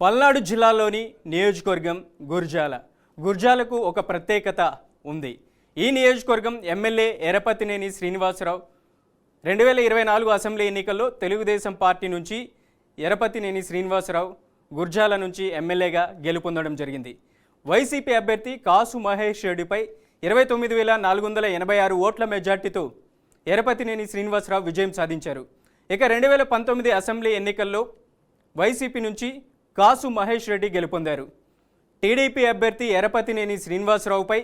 పల్నాడు జిల్లాలోని నియోజకవర్గం గుర్జాలకు ఒక ప్రత్యేకత ఉంది. ఈ నియోజకవర్గం ఎమ్మెల్యే ఎరపతినేని శ్రీనివాసరావు 2024 అసెంబ్లీ ఎన్నికల్లో తెలుగుదేశం పార్టీ నుంచి ఎరపతినేని శ్రీనివాసరావు గుర్జాల నుంచి ఎమ్మెల్యేగా గెలుపొందడం జరిగింది. వైసీపీ అభ్యర్థి కాసు మహేష్ రెడ్డిపై 29,486 ఓట్ల మెజార్టీతో ఎరపతినేని శ్రీనివాసరావు విజయం సాధించారు. ఇక 2019 అసెంబ్లీ ఎన్నికల్లో వైసీపీ నుంచి కాసు మహేష్ రెడ్డి గెలుపొందారు. టీడీపీ అభ్యర్థి ఎరపతినేని శ్రీనివాసరావుపై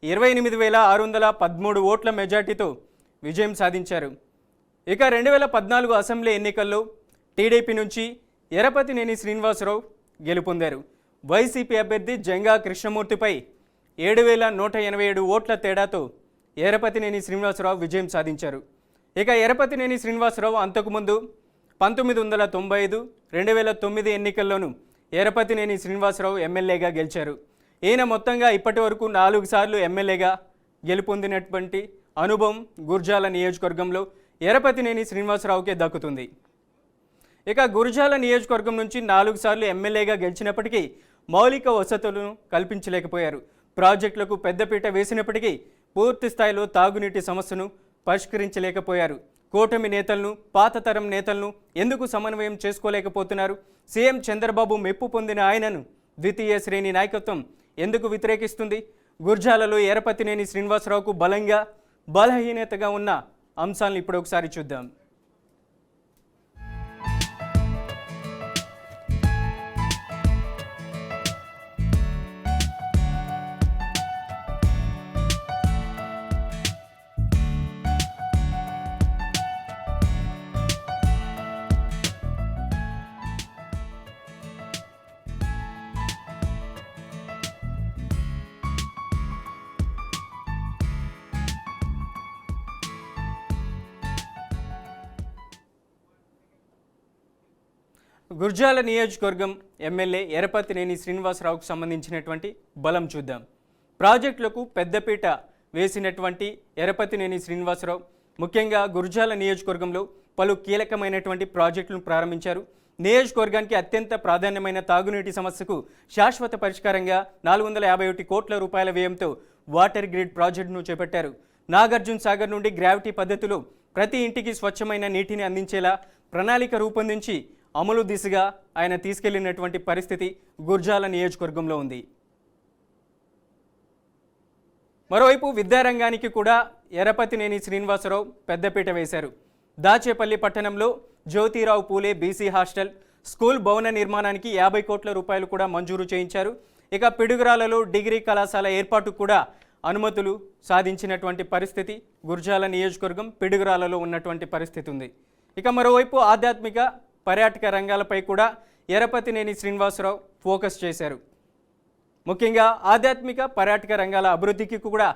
28,613 ఓట్ల మెజార్టీతో విజయం సాధించారు. ఇక 2014 అసెంబ్లీ ఎన్నికల్లో టీడీపీ నుంచి ఎరపతినేని శ్రీనివాసరావు గెలుపొందారు. వైసీపీ అభ్యర్థి జంగా కృష్ణమూర్తిపై 7,187 ఓట్ల తేడాతో ఎరపతినేని శ్రీనివాసరావు విజయం సాధించారు. ఇక ఎరపతినేని శ్రీనివాసరావు అంతకుముందు 1995, 2009 ఎన్నికల్లోనూ ఎరపతినేని శ్రీనివాసరావు ఎమ్మెల్యేగా గెలిచారు. ఈయన మొత్తంగా ఇప్పటి వరకు 4 సార్లు ఎమ్మెల్యేగా గెలుపొందినటువంటి అనుభవం గుర్జాల నియోజకవర్గంలో ఎరపతినేని శ్రీనివాసరావుకే దక్కుతుంది. ఇక గుర్జాల నియోజకవర్గం నుంచి 4 సార్లు ఎమ్మెల్యేగా గెలిచినప్పటికీ మౌలిక వసతులను కల్పించలేకపోయారు. ప్రాజెక్టులకు పెద్దపీట వేసినప్పటికీ పూర్తి స్థాయిలో తాగునీటి సమస్యను పరిష్కరించలేకపోయారు. కూటమి నేతలను, పాత తరం నేతలను ఎందుకు సమన్వయం చేసుకోలేకపోతున్నారు? సీఎం చంద్రబాబు మెప్పు పొందిన ఆయనను ద్వితీయ శ్రేణి నాయకత్వం ఎందుకు వ్యతిరేకిస్తుంది? గుర్జాలలో ఎరపతినేని శ్రీనివాసరావుకు బలంగా, బలహీనతగా ఉన్న అంశాలను ఇప్పుడు ఒకసారి చూద్దాం. గుర్జాల నియోజకవర్గం ఎమ్మెల్యే ఎరపతినేని శ్రీనివాసరావుకు సంబంధించినటువంటి బలం చూద్దాం. ప్రాజెక్టులకు పెద్దపీట వేసినటువంటి ఎరపతినేని శ్రీనివాసరావు ముఖ్యంగా గుర్జాల నియోజకవర్గంలో పలు కీలకమైనటువంటి ప్రాజెక్టులను ప్రారంభించారు. నియోజకవర్గానికి అత్యంత ప్రాధాన్యమైన తాగునీటి సమస్యకు శాశ్వత పరిష్కారంగా 451 కోట్ల రూపాయల వ్యయంతో వాటర్ గ్రిడ్ ప్రాజెక్టును చేపట్టారు. నాగార్జున సాగర్ నుండి గ్రావిటీ పద్ధతిలో ప్రతి ఇంటికి స్వచ్ఛమైన నీటిని అందించేలా ప్రణాళిక రూపొందించి అమలు దిశగా ఆయన తీసుకెళ్లినటువంటి పరిస్థితి గుర్జాల నియోజకవర్గంలో ఉంది. మరోవైపు విద్యారంగానికి కూడా ఎరపతినేని శ్రీనివాసరావు పెద్దపీట వేశారు. దాచేపల్లి పట్టణంలో Jyotirao Phule BC hostel, school భవన నిర్మాణానికి 50 కోట్ల రూపాయలు కూడా మంజూరు చేయించారు. ఇక పిడుగురాలలో డిగ్రీ కళాశాల ఏర్పాటుకు కూడా అనుమతులు సాధించినటువంటి పరిస్థితి గుర్జాల నియోజకవర్గం పిడుగురాలలో ఉన్నటువంటి పరిస్థితి ఉంది. ఇక మరోవైపు ఆధ్యాత్మిక, పర్యాటక రంగాలపై కూడా ఎరపతినేని శ్రీనివాసరావు ఫోకస్ చేశారు. ముఖ్యంగా ఆధ్యాత్మిక, పర్యాటక రంగాల అభివృద్ధికి కూడా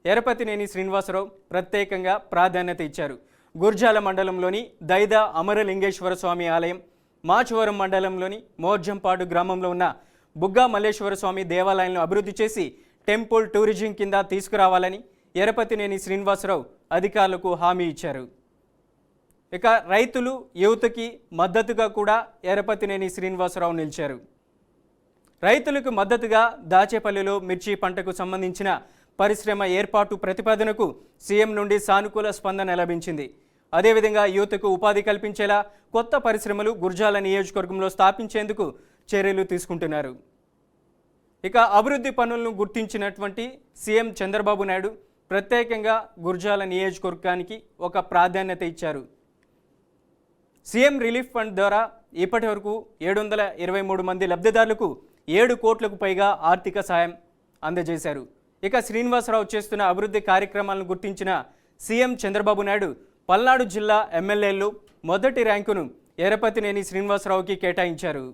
ఎరపతినేని శ్రీనివాసరావు ప్రత్యేకంగా ప్రాధాన్యత ఇచ్చారు. గుర్జాల మండలంలోని దైద అమరలింగేశ్వర స్వామి ఆలయం, మాచవరం మండలంలోని మోర్జంపాడు గ్రామంలో ఉన్న బుగ్గా మల్లేశ్వర స్వామి దేవాలయాలను అభివృద్ధి చేసి టెంపుల్ టూరిజం కింద తీసుకురావాలని ఎరపతినేని శ్రీనివాసరావు అధికారులకు హామీ ఇచ్చారు. ఇక రైతులు, యువతకి మద్దతుగా కూడా ఎరపతినేని శ్రీనివాసరావు నిలిచారు. రైతులకు మద్దతుగా దాచేపల్లిలో మిర్చి పంటకు సంబంధించిన పరిశ్రమ ఏర్పాటు ప్రతిపాదనకు సీఎం నుండి సానుకూల స్పందన లభించింది. అదేవిధంగా యువతకు ఉపాధి కల్పించేలా కొత్త పరిశ్రమలు గుర్జాల నియోజకవర్గంలో స్థాపించేందుకు చర్యలు తీసుకుంటున్నారు. ఇక అభివృద్ధి పనులను గుర్తించినటువంటి సీఎం చంద్రబాబు నాయుడు ప్రత్యేకంగా గుర్జాల నియోజకవర్గానికి ఒక ప్రాధాన్యత ఇచ్చారు. సీఎం రిలీఫ్ ఫండ్ ద్వారా ఇప్పటి వరకు 723 మంది లబ్ధిదారులకు 7 కోట్లకు పైగా ఆర్థిక సాయం అందజేశారు. ఇక శ్రీనివాసరావు చేస్తున్న అభివృద్ధి కార్యక్రమాలను గుర్తించిన సీఎం చంద్రబాబు నాయుడు పల్నాడు జిల్లా ఎమ్మెల్యేల్లో మొదటి ర్యాంకును ఎరపతినేని శ్రీనివాసరావుకి కేటాయించారు.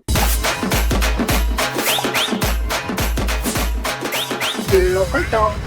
Local talk